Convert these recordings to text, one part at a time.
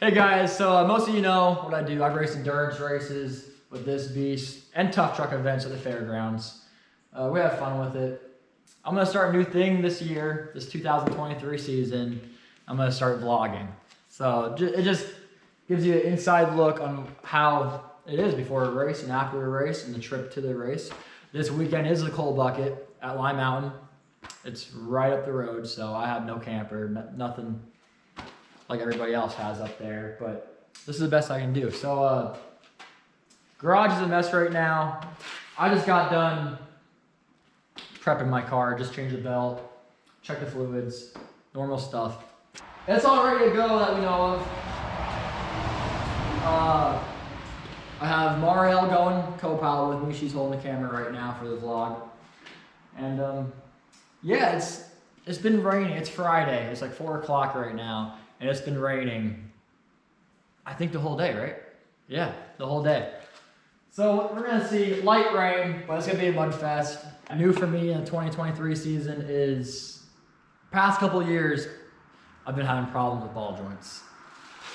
Hey guys, so most of you know what I do. I race endurance races with this beast and tough truck events at the fairgrounds. We have fun with it. I'm gonna start a new thing this year, this 2023 season. I'm gonna start vlogging. So it just gives you an inside look on how it is before a race and after a race and the trip to the race. This weekend is the coal bucket at Lahr Mountain. It's right up the road, so I have no camper, nothing like everybody else has up there, but this is the best I can do. So garage is a mess right now. I just got done prepping my car, just changed the belt, checked the fluids, normal stuff. It's all ready to go that we know of. I have Marielle going co-pilot with me. She's holding the camera right now for the vlog. And yeah, it's been raining. It's Friday. It's like 4 o'clock right now. And it's been raining, I think the whole day, right? Yeah, the whole day. So we're gonna see light rain, but it's gonna be a mud fest. New for me in the 2023 season is, past couple years, I've been having problems with ball joints.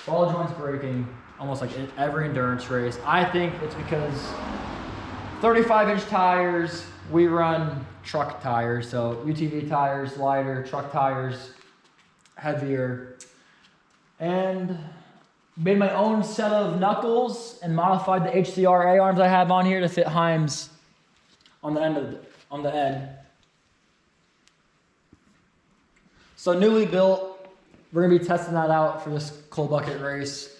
Ball joints breaking almost like every endurance race. I think it's because 35-inch tires, we run truck tires, so UTV tires, lighter, truck tires, heavier. And made my own set of knuckles and modified the HCR A-arms I have on here to fit Heims on the end. So newly built, we're gonna be testing that out for this coal bucket race.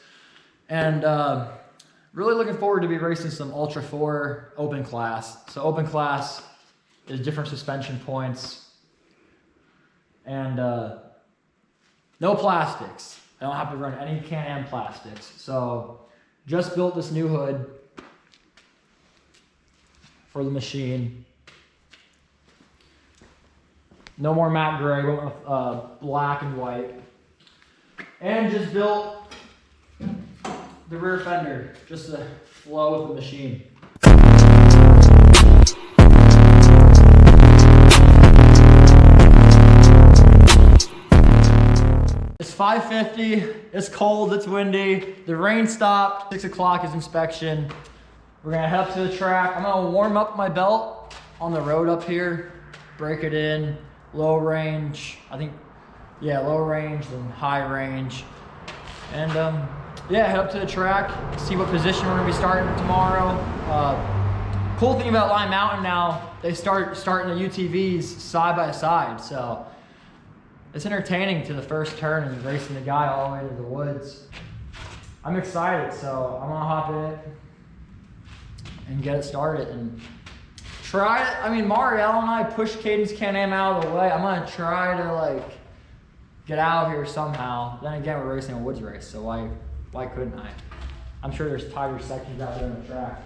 And really looking forward to be racing some Ultra 4 open class. So open class is different suspension points and no plastics. I don't have to run any Can-Am plastics. So just built this new hood for the machine. No more matte gray, went with black and white. And just built the rear fender, just to flow with the machine. It's 5:50, it's cold, it's windy, the rain stopped, 6 o'clock is inspection. We're gonna head up to the track. I'm gonna warm up my belt on the road up here, break it in, low range, I think, yeah, low range and high range. And yeah, head up to the track, see what position we're gonna be starting tomorrow. Cool thing about Lahr Mountain now, they starting the UTVs side by side, so it's entertaining to the first turn and racing the guy all the way to the woods. I'm excited, so I'm gonna hop in it and get it started and try it. I mean, Marielle and I pushed Caden's Can-Am out of the way. I'm gonna try to like get out of here somehow. Then again, we're racing a woods race, so why couldn't I? I'm sure there's tighter sections out there on the track.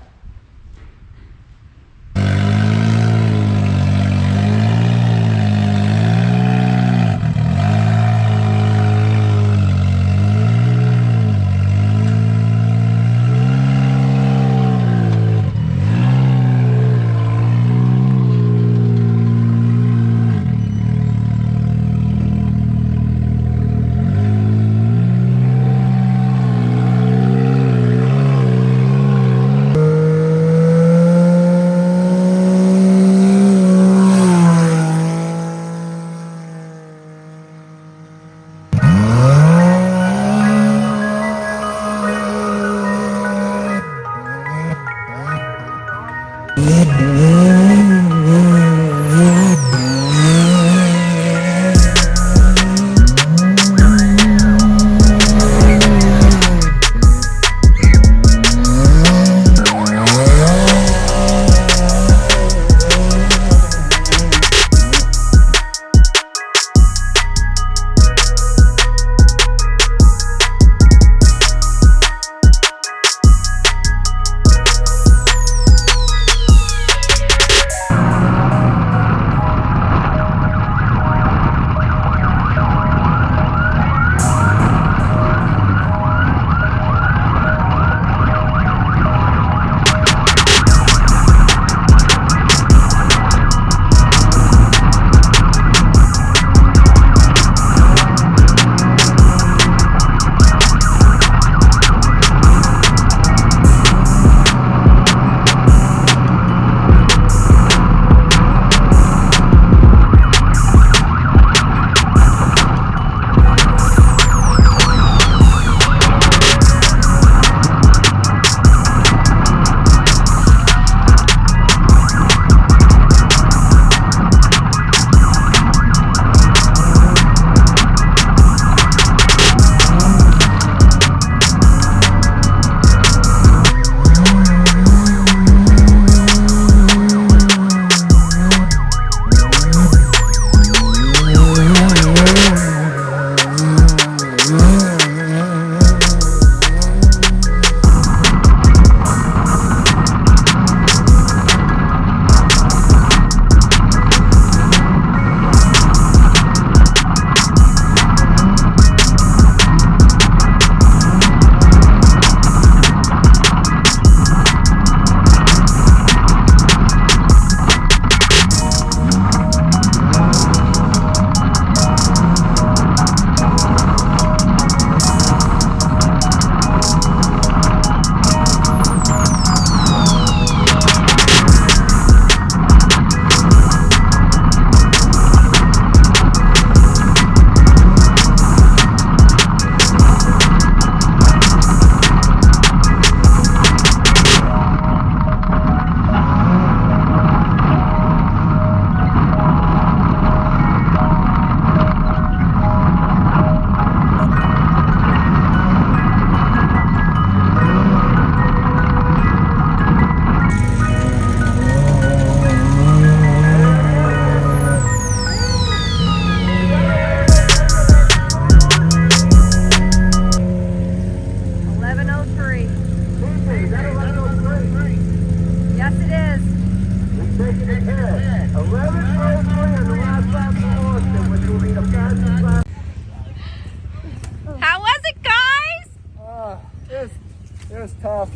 tough.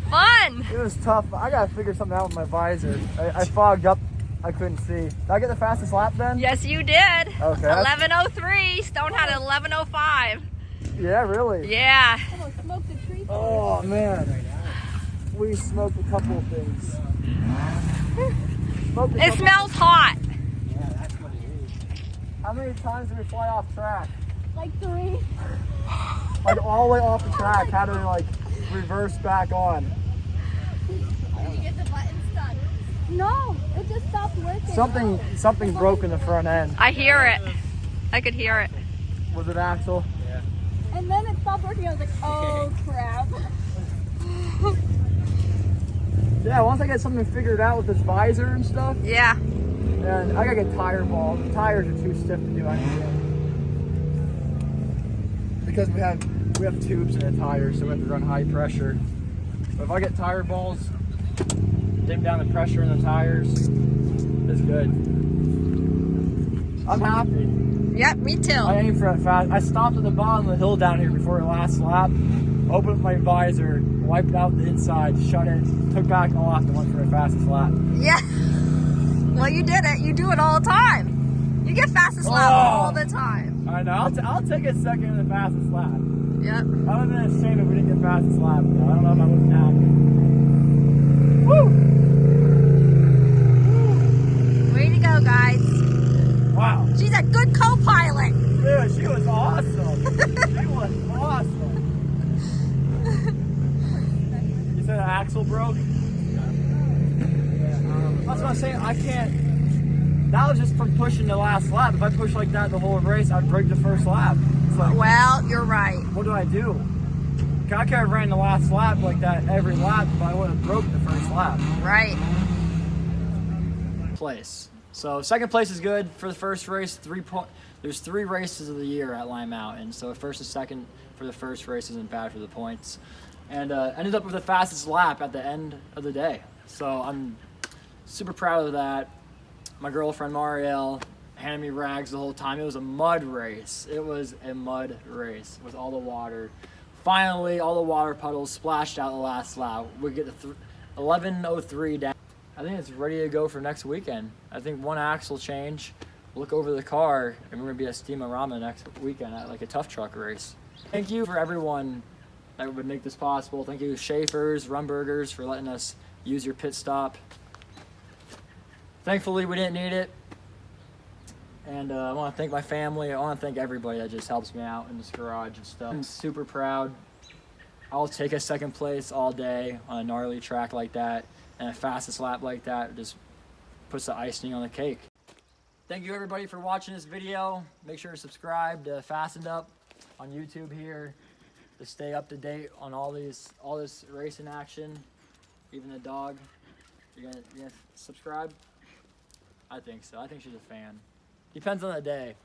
Fun. It was tough. I gotta figure something out with my visor. I fogged up. I couldn't see. Did I get the fastest lap then? Yes, you did. Okay. 11:03. Stone had 11:05. Yeah, really? Yeah. Oh man. We smoked a couple of things. It smells hot. How many times did we fly off track? Like 3. Like all the way off the track, had to like reverse back on. Did you get the button stuck? No, it just stopped working. Something broke in the front end. I hear it. I could hear it. Was it axle? And then it stopped working. I was like, oh crap. Yeah, once I get something figured out with this visor and stuff, Yeah. and I gotta get tire balls. The tires are too stiff to do anything. Because we have tubes in the tires, so we have to run high pressure. But if I get tire balls, dim down the pressure in the tires, it's good. I'm happy. Yep, me too. I aim for that fast. I stopped at the bottom of the hill down here before the last lap, opened up my visor, wiped out the inside, shut it, took back off, and went for the fastest lap. Yeah. Well, you did it. You do it all the time. You get fastest lap all the time. I know. I'll take a second in the fastest lap. Yep. I would have been ashamed if we didn't get fastest lap. Though. I don't know if I would have happy. Woo! Way to go, guys. Wow. She's a good co-pilot. Dude, she was awesome. She was awesome. You said the axle broke? That's what I'm saying. I can't. That was just from pushing the last lap. If I push like that the whole race, I'd break the first lap. It's like, Well, you're right. what do I do? I could have ran the last lap like that every lap, but I would have broke the first lap. Right. Place. So second place is good for the first race. There's 3 races of the year at Lime Mountain. So first and second for the first race isn't bad for the points. And ended up with the fastest lap at the end of the day. So I'm super proud of that. My girlfriend Marielle handed me rags the whole time. It was a mud race. It was a mud race with all the water. Finally, all the water puddles splashed out the last lap. We get the 11:03 down. I think it's ready to go for next weekend. I think one axle change, look over the car, and we're gonna be at Steam-O-Rama next weekend at like a tough truck race. Thank you for everyone that would make this possible. Thank you Schaefer's, Rumburgers for letting us use your pit stop. Thankfully, we didn't need it. And I want to thank my family. I want to thank everybody that just helps me out in this garage and stuff. I'm super proud. I'll take a second place all day on a gnarly track like that, and a fastest lap like that just puts the icing on the cake. Thank you everybody for watching this video. Make sure to subscribe to Fastened Up on YouTube here to stay up to date on all this racing action. Even the dog. You're gonna subscribe? I think so. I think she's a fan. Depends on the day.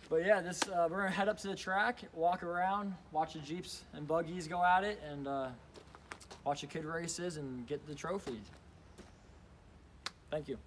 But yeah, we're gonna head up to the track, walk around, watch the Jeeps and buggies go at it, and watch the kid races and get the trophies. Thank you.